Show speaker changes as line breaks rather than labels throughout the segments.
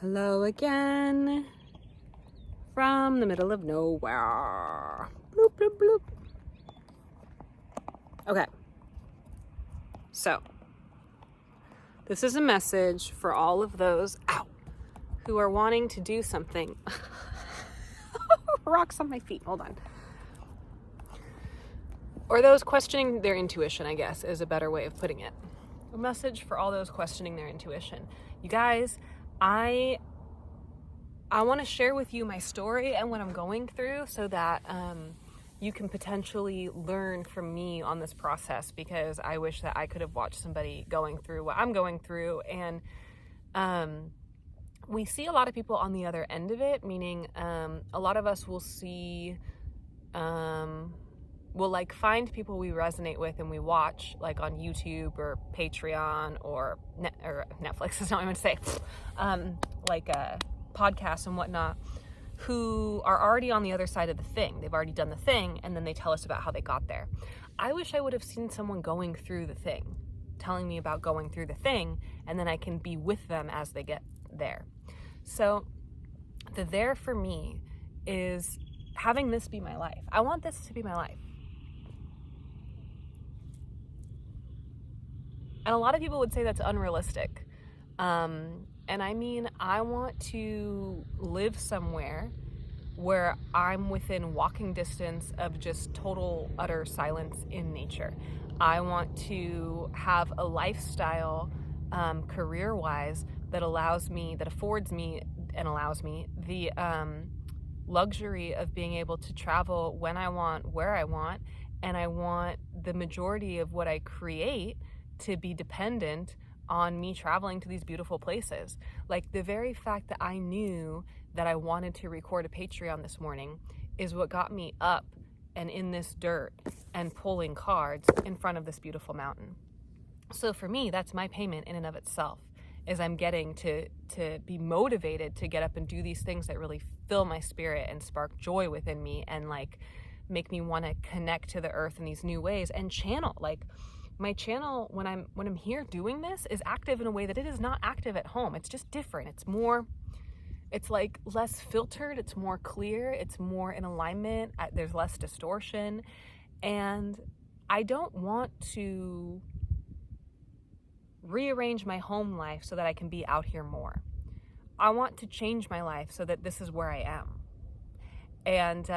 Hello again from the middle of nowhere. Bloop, bloop, bloop. Okay, so this is a message for all of those who are wanting to do something. Rocks on my feet, hold on. Or those questioning their intuition, I guess, is a better way of putting it. A message for all those questioning their intuition. You guys, I want to share with you my story and what I'm going through so that you can potentially learn from me on this process, because I wish that I could have watched somebody going through what I'm going through. And we see a lot of people on the other end of it, meaning a lot of us will see, we'll like find people we resonate with and we watch like on YouTube or Patreon or Netflix is not what I'm going to say, like podcasts and whatnot, who are already on the other side of the thing. They've already done the thing, and then they tell us about how they got there. I wish I would have seen someone going through the thing, telling me about going through the thing, and then I can be with them as they get there. So the there for me is having this be my life. I want this to be my life. And a lot of people would say that's unrealistic. And I mean, I want to live somewhere where I'm within walking distance of just total, utter silence in nature. I want to have a lifestyle, career-wise, that affords me and allows me the luxury of being able to travel when I want, where I want, and I want the majority of what I create to be dependent on me traveling to these beautiful places. Like the very fact that I knew that I wanted to record a Patreon this morning is what got me up and in this dirt and pulling cards in front of this beautiful mountain. So for me, that's my payment in and of itself, is I'm getting to be motivated to get up and do these things that really fill my spirit and spark joy within me and like make me want to connect to the earth in these new ways and channel. Like my channel, when I'm here doing this, is active in a way that it is not active at home. It's just different. It's like less filtered. It's more clear. It's more in alignment. There's less distortion. And I don't want to rearrange my home life so that I can be out here more. I want to change my life so that this is where I am. And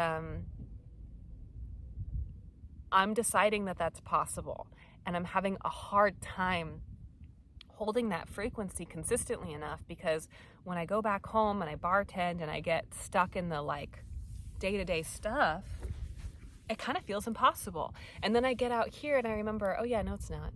I'm deciding that that's possible. And I'm having a hard time holding that frequency consistently enough, because when I go back home and I bartend and I get stuck in the like day-to-day stuff, it kind of feels impossible. And then I get out here and I remember, oh yeah, no, it's not.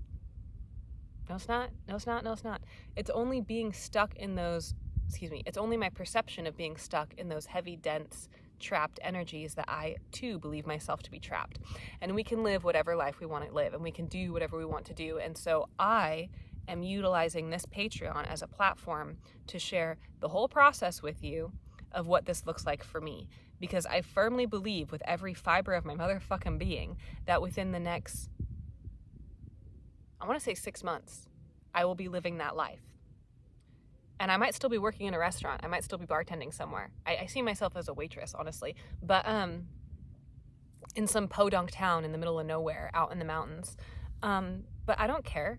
No, it's not. No, it's not. No, it's not. It's only being stuck in those, it's only my perception of being stuck in those heavy, dense, trapped energies that I too believe myself to be trapped. And we can live whatever life we want to live, and we can do whatever we want to do. And so I am utilizing this Patreon as a platform to share the whole process with you of what this looks like for me. Because I firmly believe with every fiber of my motherfucking being that within the next, I want to say 6 months, I will be living that life. And I might still be working in a restaurant. I might still be bartending somewhere. I see myself as a waitress, honestly. But in some podunk town in the middle of nowhere, out in the mountains. But I don't care.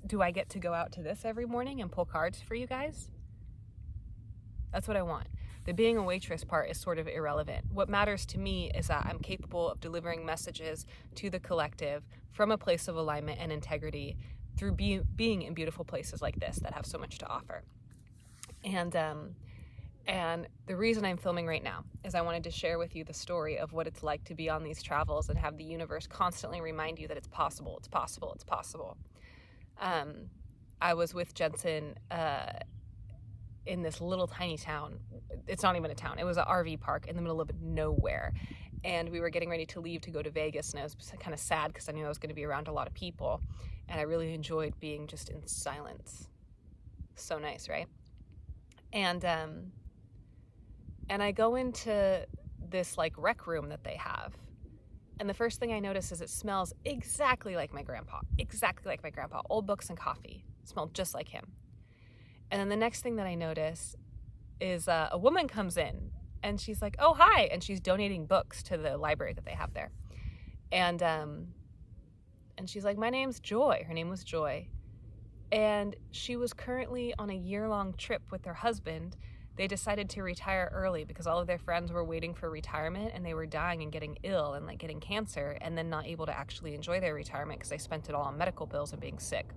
Do I get to go out to this every morning and pull cards for you guys? That's what I want. The being a waitress part is sort of irrelevant. What matters to me is that I'm capable of delivering messages to the collective from a place of alignment and integrity through being in beautiful places like this that have so much to offer. And the reason I'm filming right now is I wanted to share with you the story of what it's like to be on these travels and have the universe constantly remind you that it's possible, it's possible, it's possible. I was with Jensen in this little tiny town. It's not even a town. It was an RV park in the middle of nowhere. And we were getting ready to leave to go to Vegas, and I was kind of sad because I knew I was going to be around a lot of people, and I really enjoyed being just in silence. So nice, right? And I go into this like rec room that they have, and the first thing I notice is it smells exactly like my grandpa. Old books and coffee. It smelled just like him. And then the next thing that I notice is a woman comes in and she's like, oh, hi. And she's donating books to the library that they have there. And she's like, my name's Joy. Her name was Joy. And she was currently on a year-long trip with her husband. They decided to retire early because all of their friends were waiting for retirement and they were dying and getting ill and like getting cancer and then not able to actually enjoy their retirement because they spent it all on medical bills and being sick.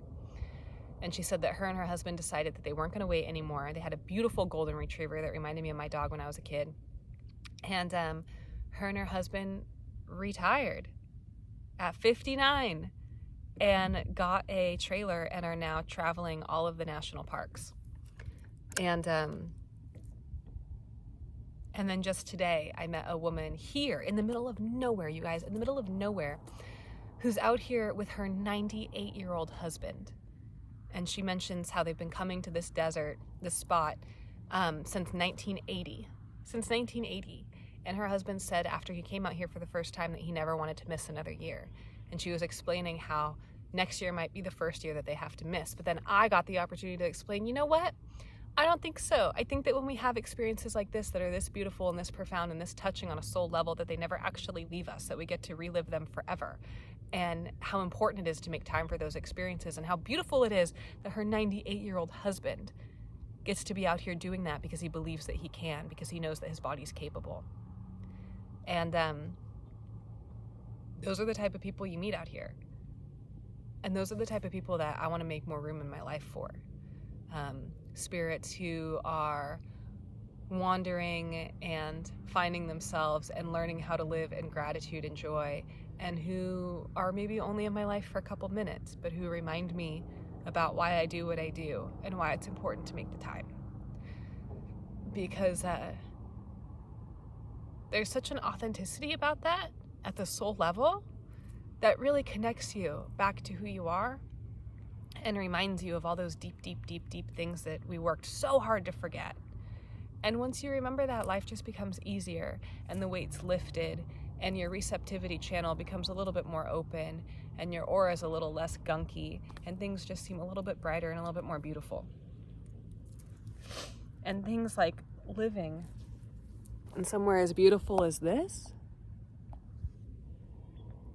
And she said that her and her husband decided that they weren't going to wait anymore. They had a beautiful golden retriever that reminded me of my dog when I was a kid. And her and her husband retired at 59 and got a trailer and are now traveling all of the national parks. And then just today, I met a woman here in the middle of nowhere, you guys, in the middle of nowhere, who's out here with her 98-year-old husband. And she mentions how they've been coming to this desert, this spot, since 1980. Since 1980. And her husband said after he came out here for the first time that he never wanted to miss another year. And she was explaining how next year might be the first year that they have to miss. But then I got the opportunity to explain, you know what? I don't think so. I think that when we have experiences like this that are this beautiful and this profound and this touching on a soul level, that they never actually leave us, that we get to relive them forever. And how important it is to make time for those experiences, and how beautiful it is that her 98-year-old husband gets to be out here doing that because he believes that he can, because he knows that his body's capable. And those are the type of people you meet out here. And those are the type of people that I want to make more room in my life for. Spirits who are wandering and finding themselves and learning how to live in gratitude and joy, and who are maybe only in my life for a couple minutes, but who remind me about why I do what I do and why it's important to make the time. Because there's such an authenticity about that at the soul level that really connects you back to who you are and reminds you of all those deep, deep, deep, deep things that we worked so hard to forget. And once you remember that, life just becomes easier and the weight's lifted and your receptivity channel becomes a little bit more open and your aura is a little less gunky and things just seem a little bit brighter and a little bit more beautiful. And things like living in somewhere as beautiful as this,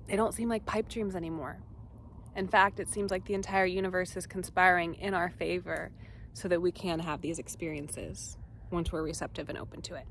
they don't seem like pipe dreams anymore. In fact, it seems like the entire universe is conspiring in our favor so that we can have these experiences once we're receptive and open to it.